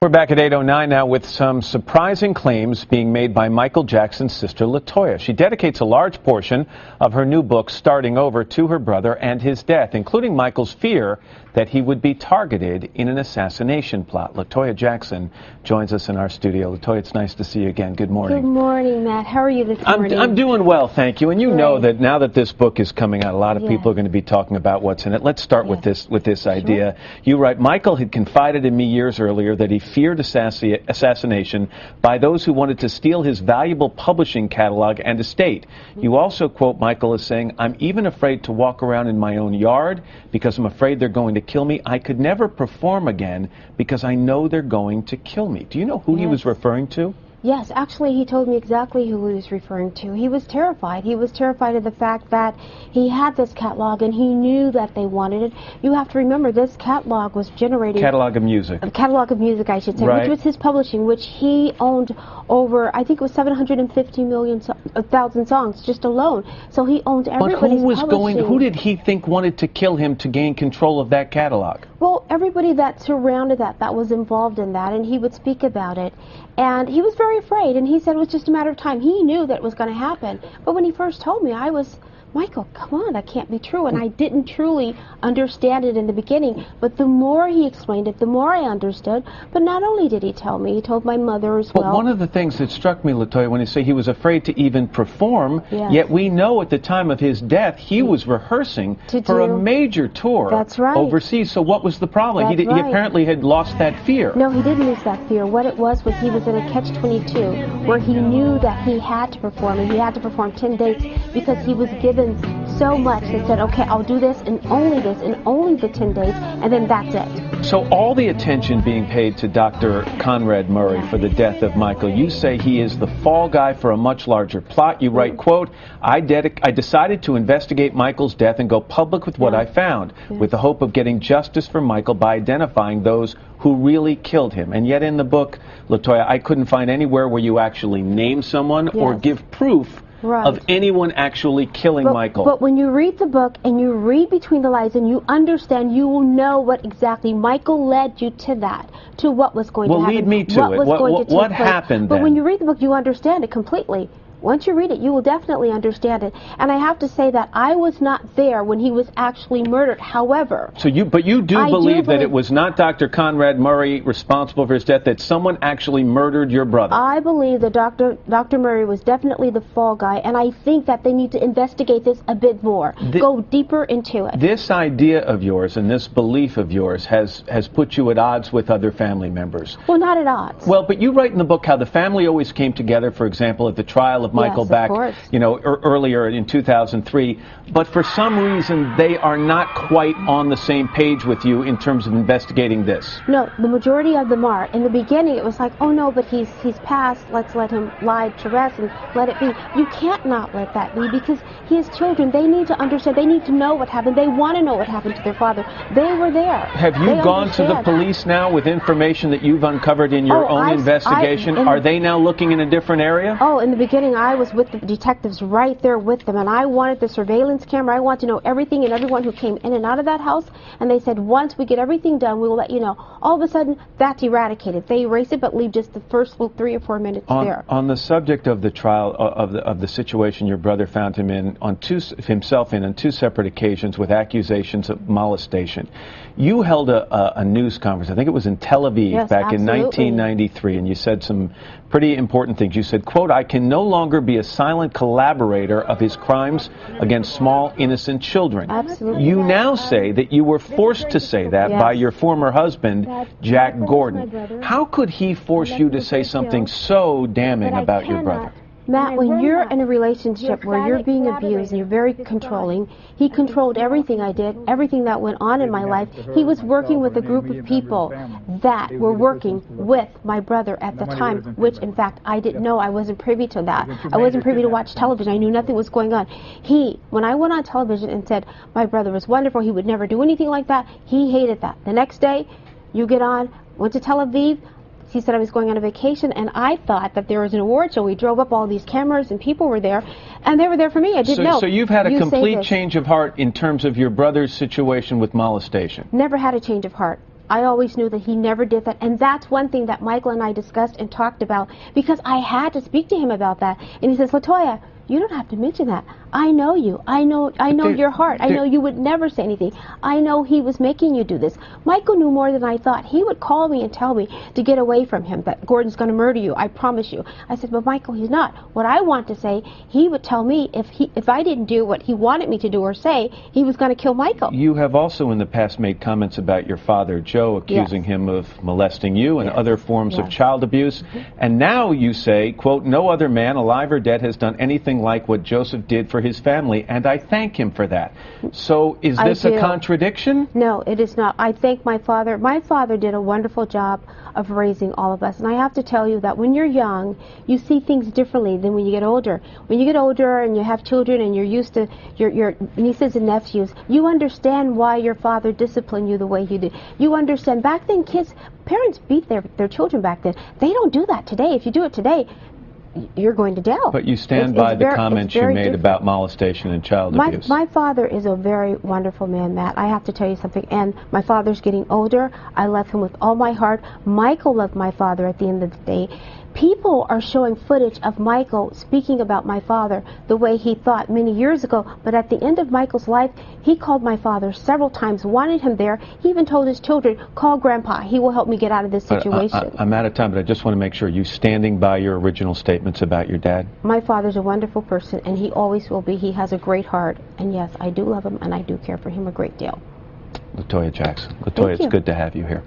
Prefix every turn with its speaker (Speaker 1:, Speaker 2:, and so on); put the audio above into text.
Speaker 1: We're back at 8:09 now with some surprising claims being made by Michael Jackson's sister, Toya. She dedicates a large portion of her new book, Starting Over, to her brother and his death, including Michael's fear that he would be targeted in an assassination plot. Toya Jackson joins us in our studio. Toya, it's nice to see you again. Good morning.
Speaker 2: Good morning, Matt. How are you this morning?
Speaker 1: I'm doing well, thank you. And you know that now that this book is coming out, a lot of people are going to be talking about what's in it. Let's start with this idea. You write, Michael had confided in me years earlier that he feared assassination by those who wanted to steal his valuable publishing catalog and estate. You also quote Michael as saying, I'm even afraid to walk around in my own yard because I'm afraid they're going to kill me. I could never perform again because I know they're going to kill me. Do you know who he was referring to?
Speaker 2: Yes, actually he told me exactly who he was referring to. He was terrified. He was terrified of the fact that he had this catalog and he knew that they wanted it. You have to remember this catalog was generating...
Speaker 1: Catalog of music.
Speaker 2: A catalog of music, I should say, which was his publishing, which he owned over, I think it was 750,000 songs just alone. So he owned everybody's publishing.
Speaker 1: Who did he think wanted to kill him to gain control of that catalog?
Speaker 2: Well, everybody that surrounded that was involved in that, and he would speak about it. And he was very afraid, and he said it was just a matter of time. He knew that it was going to happen. But when he first told me, I was, Michael, come on, that can't be true. And I didn't truly understand it in the beginning. But the more he explained it, the more I understood. But not only did he tell me, he told my mother as well.
Speaker 1: But one of the things that struck me, Toya, when he said he was afraid to even perform, yet we know at the time of his death, he was rehearsing for a major tour overseas. So what was the problem? He apparently had lost that fear.
Speaker 2: No, he didn't lose that fear. What it was he was in a catch-22 where he knew that he had to perform, and he had to perform 10 dates because he was given so much that said, okay, I'll do this and only the 10 days, and then that's it.
Speaker 1: So all the attention being paid to Dr. Conrad Murray for the death of Michael, you say he is the fall guy for a much larger plot. You write, quote, I decided to investigate Michael's death and go public with what I found, with the hope of getting justice for Michael by identifying those who really killed him. And yet in the book, Toya, I couldn't find anywhere where you actually name someone or give proof of anyone actually killing Michael.
Speaker 2: But when you read the book and you read between the lines and you understand, you will know what exactly Michael led you to that, to what was going to happen.
Speaker 1: Well, lead me to it. What happened then?
Speaker 2: But when you read the book, you understand it completely. Once you read it, you will definitely understand it. And I have to say that I was not there when he was actually murdered. However...
Speaker 1: But you do believe that it was not Dr. Conrad Murray responsible for his death, that someone actually murdered your brother?
Speaker 2: I believe that Dr. Murray was definitely the fall guy, and I think that they need to investigate this a bit more. Go deeper into it.
Speaker 1: This idea of yours and this belief of yours has put you at odds with other family members.
Speaker 2: Well, not at odds.
Speaker 1: Well, but you write in the book how the family always came together, for example, at the trial of Michael back, earlier in 2003, but for some reason they are not quite on the same page with you in terms of investigating this.
Speaker 2: No, the majority of them are. In the beginning, it was like, oh no, but he's passed. Let's let him lie to rest and let it be. You can't not let that be because he has children. They need to understand. They need to know what happened. They want to know what happened to their father. They were there.
Speaker 1: Have you gone to the police now with information that you've uncovered in your own investigation? Are they now looking in a different area?
Speaker 2: Oh, in the beginning, I was with the detectives right there with them, and I wanted the surveillance camera. I want to know everything and everyone who came in and out of that house, and they said once we get everything done, we will let you know. All of a sudden, that's eradicated. They erase it, but leave just the first 3 or 4 minutes there.
Speaker 1: On the subject of the trial, of the situation your brother found him in, on two separate occasions with accusations of molestation, you held a news conference, I think it was in Tel Aviv back in 1993, and you said some pretty important things. You said, quote, I can no longer be a silent collaborator of his crimes against small, innocent children.
Speaker 2: Absolutely.
Speaker 1: You now say that you were forced to say that by your former husband, Jack Gordon. How could he force you to say something so damning about your brother?
Speaker 2: Matt, when you're in a relationship where you're being abused and you're very controlling, he controlled everything I did, everything that went on in my life. He was working with a group of people that were working with my brother at the time, which, in fact, I didn't know. I wasn't privy to that. I wasn't privy to watch television. I knew nothing was going on. When I went on television and said my brother was wonderful, he would never do anything like that, he hated that. The next day, you get on, went to Tel Aviv, he said I was going on a vacation, and I thought that there was an award show. We drove up, all these cameras, and people were there, and they were there for me. I didn't know.
Speaker 1: So you've had a complete change of heart in terms of your brother's situation with molestation?
Speaker 2: Never had a change of heart. I always knew that he never did that, and that's one thing that Michael and I discussed and talked about, because I had to speak to him about that. And he says, LaToya, you don't have to mention that. I know you. I know your heart. I know you would never say anything. I know he was making you do this. Michael knew more than I thought. He would call me and tell me to get away from him, that Gordon's going to murder you, I promise you. I said, but Michael, he's not. What I want to say, he would tell me if I didn't do what he wanted me to do or say, he was going to kill Michael.
Speaker 1: You have also in the past made comments about your father, Joe, accusing him of molesting you and other forms of child abuse. And now you say, quote, no other man, alive or dead, has done anything like what Joseph did for his family, and I thank him for that. So is this a contradiction?
Speaker 2: No, it is not. I thank my father. My father did a wonderful job of raising all of us. And I have to tell you that when you're young, you see things differently than when you get older. When you get older and you have children and you're used to your nieces and nephews, you understand why your father disciplined you the way he did. You understand. Back then, parents beat their children back then. They don't do that today. If you do it today, you're going to jail.
Speaker 1: But you stand by the comments you made about molestation and child abuse.
Speaker 2: My father is a very wonderful man, Matt. I have to tell you something. And my father's getting older. I love him with all my heart. Michael loved my father at the end of the day. People are showing footage of Michael speaking about my father the way he thought many years ago, but at the end of Michael's life, he called my father several times, wanted him there. He even told his children, call Grandpa, he will help me get out of this situation.
Speaker 1: I'm out of time, but I just want to make sure, you standing by your original statements about your dad?
Speaker 2: My father's a wonderful person, and he always will be. He has a great heart, and yes, I do love him, and I do care for him a great deal.
Speaker 1: LaToya Jackson. LaToya, it's good to have you here.